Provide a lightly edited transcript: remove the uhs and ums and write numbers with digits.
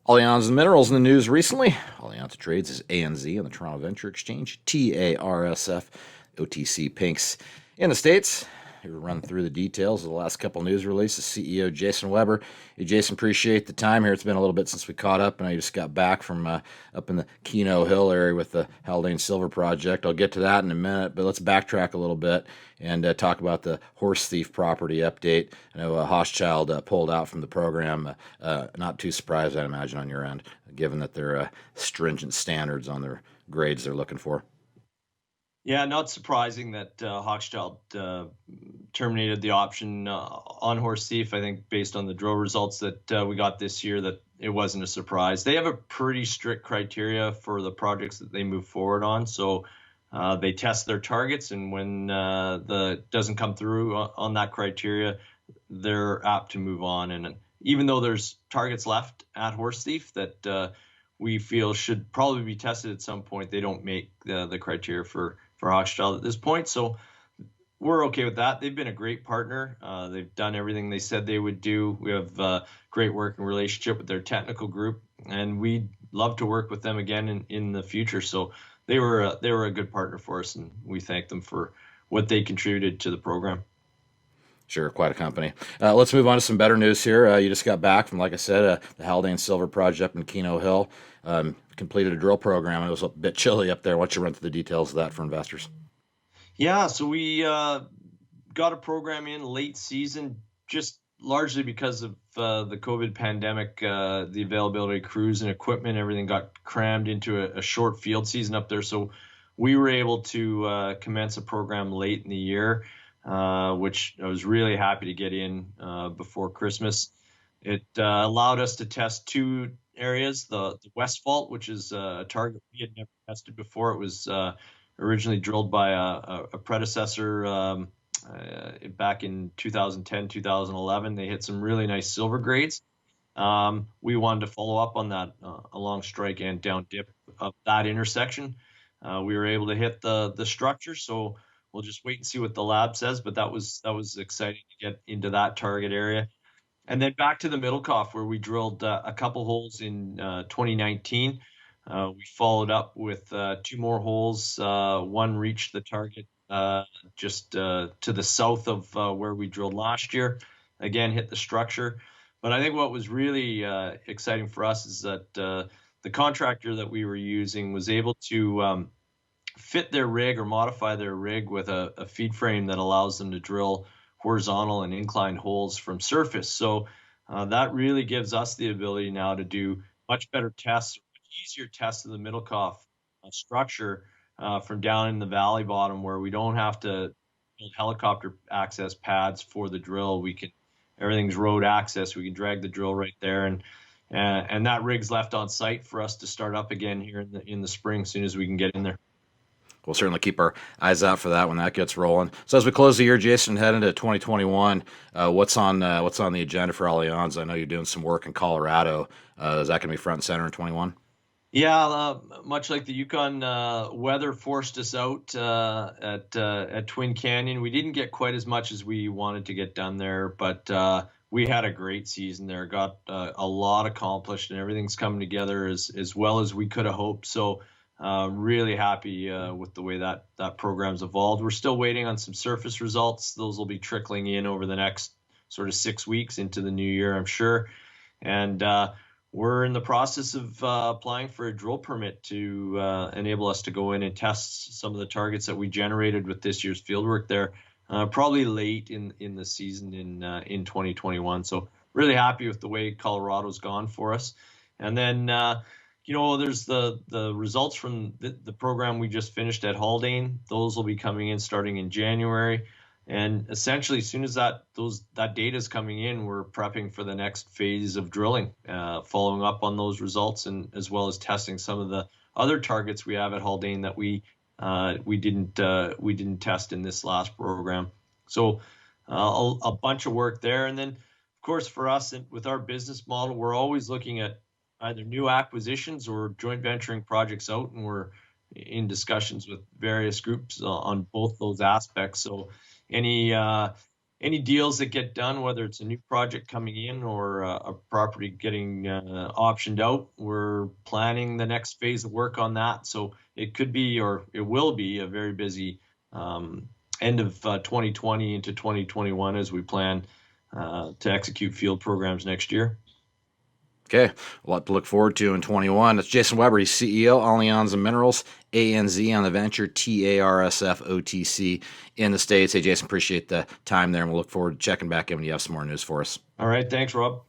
Alianza Minerals in the news recently. Alianza trades as ANZ on the Toronto Venture Exchange, TARSF, OTC Pinks in the States. Here we run through the details of the last couple news releases. CEO Jason Weber. Hey, Jason, appreciate the time here. It's been a little bit since we caught up, and I just got back from up in the Keno Hill area with the Haldane Silver Project. I'll get to that in a minute, but let's backtrack a little bit and talk about the horse thief property update. I know Hochschild pulled out from the program. Not too surprised, I imagine, on your end, given that they're stringent standards on their grades they're looking for. Yeah, not surprising that Hochschild terminated the option on Horse Thief. I think based on the drill results that we got this year, that it wasn't a surprise. They have a pretty strict criteria for the projects that they move forward on. So they test their targets, and when the doesn't come through on that criteria, they're apt to move on. And even though there's targets left at Horse Thief that we feel should probably be tested at some point, they don't make the criteria for Hochschild at this point. So we're okay with that. They've been a great partner. They've done everything they said they would do. We have a great working relationship with their technical group, and we'd love to work with them again in the future. So they were a good partner for us, and we thank them for what they contributed to the program. Sure, quite a company. Let's move on to some better news here. You just got back from, like I said, the Haldane Silver Project up in Keno Hill. Completed a drill program. It was a bit chilly up there. Why don't you run through the details of that for investors? Yeah, so we got a program in late season, just largely because of the COVID pandemic. The availability of crews and equipment, everything got crammed into a short field season up there. So we were able to commence a program late in the year, which I was really happy to get in before Christmas. It allowed us to test two areas, the West Fault, which is a target we had never tested before. It was originally drilled by a predecessor back in 2010, 2011. They hit some really nice silver grades. We wanted to follow up on that along strike and down dip of that intersection. We were able to hit the structure, so we'll just wait and see what the lab says. But that was exciting to get into that target area. And then back to the Middlecoff, where we drilled a couple holes in 2019. We followed up with two more holes. One reached the target just to the south of where we drilled last year. Again, hit the structure. But I think what was really exciting for us is that the contractor that we were using was able to fit their rig or modify their rig with a feed frame that allows them to drill horizontal and inclined holes from surface. So that really gives us the ability now to do much better tests, easier tests of the Middlecoff structure from down in the valley bottom, where we don't have to build helicopter access pads for the drill. Everything's road access. We can drag the drill right there, and that rig's left on site for us to start up again here in the spring as soon as we can get in there. We'll certainly keep our eyes out for that when that gets rolling. So as we close the year, Jason, head into 2021, what's on the agenda for Allianz? I know you're doing some work in Colorado. Is that going to be front and center in 21? Yeah, much like the Yukon, weather forced us out at Twin Canyon. We didn't get quite as much as we wanted to get done there, but we had a great season there. Got a lot accomplished, and everything's coming together as well as we could have hoped. So really happy with the way that program's evolved. We're still waiting on some surface results. Those will be trickling in over the next sort of 6 weeks into the new year, I'm sure. And we're in the process of applying for a drill permit to enable us to go in and test some of the targets that we generated with this year's fieldwork there, probably late in the season in 2021. So really happy with the way Colorado's gone for us. And then there's the results from the program we just finished at Haldane. Those will be coming in starting in January. And essentially, as soon as that data is coming in, we're prepping for the next phase of drilling, following up on those results, and as well as testing some of the other targets we have at Haldane that we didn't test in this last program. So a bunch of work there. And then, of course, for us with our business model, we're always looking at either new acquisitions or joint venturing projects out, and we're in discussions with various groups on both those aspects. So any any deals that get done, whether it's a new project coming in or a property getting optioned out, we're planning the next phase of work on that. So it could be, or it will be, a very busy end of 2020 into 2021 as we plan to execute field programs next year. Okay, a lot to look forward to in 21. That's Jason Weber. He's CEO, Alianza Minerals, ANZ on the venture, TARSF, OTC in the States. Hey, Jason, appreciate the time there, and we'll look forward to checking back in when you have some more news for us. All right. Thanks, Rob.